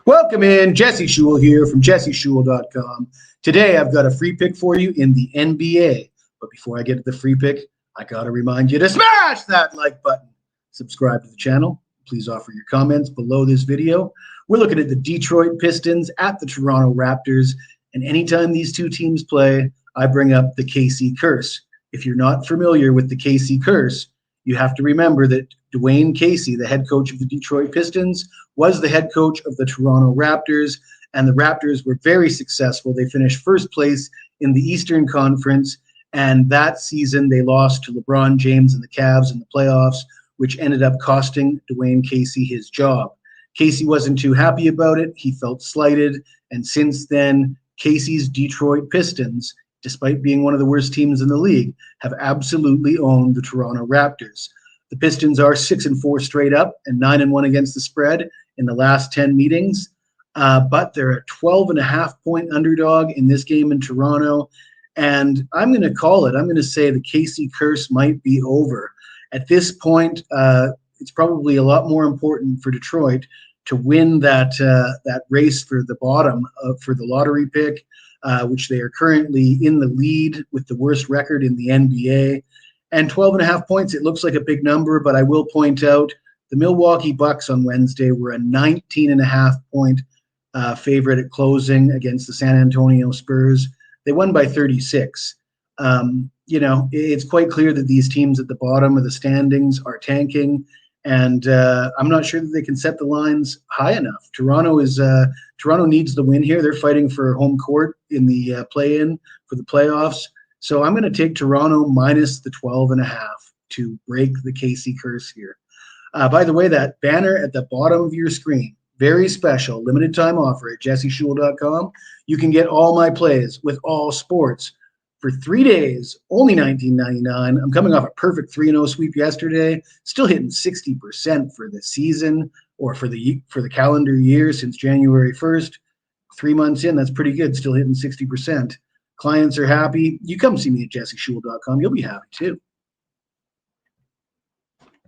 Welcome in. Jesse Shule here from jesseshule.com. Today, I've got a free pick for you in the NBA. But before I get to the free pick, I got to remind you to smash that like button. Subscribe to the channel. Please offer your comments below this video. We're looking at the Detroit Pistons at the Toronto Raptors. And anytime these two teams play, I bring up the KC curse. If you're not familiar with the KC curse, you have to remember that Dwayne Casey, the head coach of the Detroit Pistons, was the head coach of the Toronto Raptors, and the Raptors were very successful. They finished first place in the Eastern Conference, and that season they lost to LeBron James and the Cavs in the playoffs, which ended up costing Dwayne Casey his job. Casey wasn't too happy about it. He felt slighted, and since then, Casey's Detroit Pistons, despite being one of the worst teams in the league, have absolutely owned the Toronto Raptors. The Pistons are 6-4 straight up and 9-1 against the spread in the last 10 meetings, but they're a 12.5-point underdog in this game in Toronto, and I'm going to call it. I'm going to say the Casey curse might be over. At this point, it's probably a lot more important for Detroit to win that race for the bottom for the lottery pick, which they are currently in the lead with the worst record in the NBA. And 12.5 points, it looks like a big number, but I will point out the Milwaukee Bucks on Wednesday were a 19.5-point favorite at closing against the San Antonio Spurs. They won by 36. It's quite clear that these teams at the bottom of the standings are tanking, and I'm not sure that they can set the lines high enough. Toronto needs the win here. They're fighting for home court in the play-in for the playoffs. So I'm going to take Toronto minus the 12.5 to break the KC curse here. By the way, that banner at the bottom of your screen, very special, limited time offer at jesseshule.com. You can get all my plays with all sports for 3 days, only $19.99. I'm coming off a perfect 3-0 sweep yesterday, still hitting 60% for the season or for the calendar year since January 1st. 3 months in, that's pretty good, still hitting 60%. Clients are happy. You come see me at jesseshule.com. You'll be happy too.